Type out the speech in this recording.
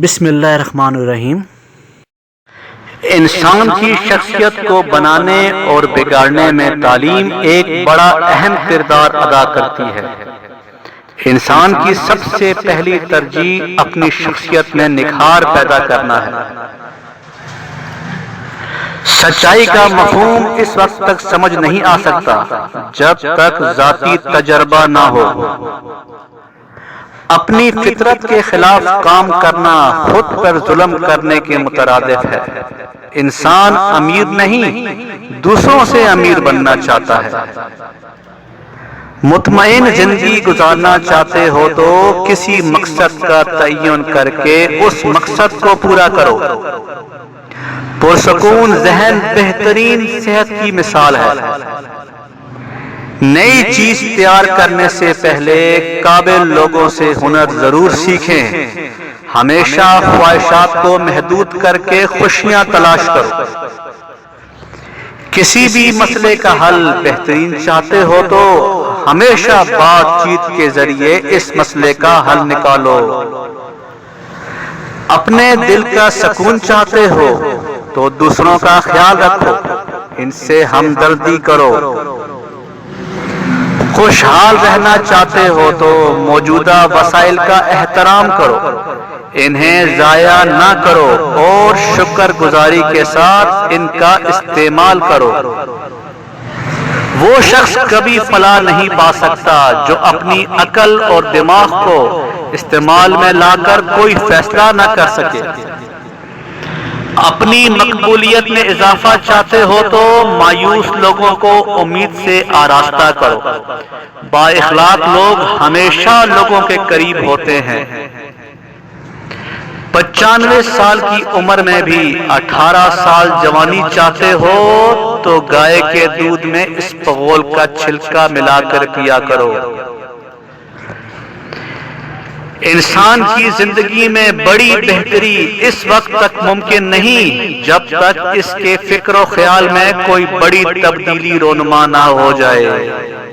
بسم اللہ الرحمن الرحیم۔ انسان کی شخصیت کو بنانے اور بگاڑنے میں تعلیم ایک بڑا اہم کردار ادا کرتی ہے۔ انسان کی سب سے پہلی ترجیح اپنی شخصیت میں نکھار پیدا کرنا ہے۔ سچائی کا مفہوم اس وقت تک سمجھ نہیں آ سکتا جب تک ذاتی تجربہ نہ ہو۔ اپنی فطرت کے خلاف کام کرنا خود پر ظلم کرنے کے مترادف ہے۔ انسان امیر نہیں، دوسروں سے امیر بننا چاہتا ہے۔ مطمئن زندگی گزارنا چاہتے ہو تو کسی مقصد کا تعین کر کے اس مقصد کو پورا کرو۔ پرسکون ذہن بہترین صحت کی مثال ہے۔ نئی چیز تیار کرنے سے پہلے قابل لوگوں سے ہنر ضرور سیکھیں۔ ہمیشہ خواہشات کو محدود کر کے خوشیاں تلاش کرو۔ کسی بھی مسئلے کا حل بہترین چاہتے ہو تو ہمیشہ بات چیت کے ذریعے اس مسئلے کا حل نکالو۔ اپنے دل کا سکون چاہتے ہو تو دوسروں کا خیال رکھو، ان سے ہمدردی کرو۔ خوشحال رہنا چاہتے ہو تو موجودہ وسائل کا احترام کرو، انہیں ضائع نہ کرو اور شکر گزاری کے ساتھ ان کا استعمال کرو۔ وہ شخص کبھی فلاح نہیں پا سکتا جو اپنی عقل اور دماغ کو استعمال میں لا کر کوئی فیصلہ نہ کر سکے۔ اپنی مقبولیت میں اضافہ چاہتے ہو تو مایوس لوگوں کو امید سے آراستہ کرو۔ با اخلاق لوگ ہمیشہ لوگوں کے قریب ہوتے ہیں۔ 95 سال کی عمر میں بھی 18 سال جوانی چاہتے ہو تو گائے کے دودھ میں اسپغول کا چھلکا ملا کر پیا کرو۔ انسان کی زندگی میں بڑی بہتری اس وقت تک ممکن نہیں جب تک اس کے فکر و خیال میں کوئی بڑی تبدیلی رونما نہ ہو جائے۔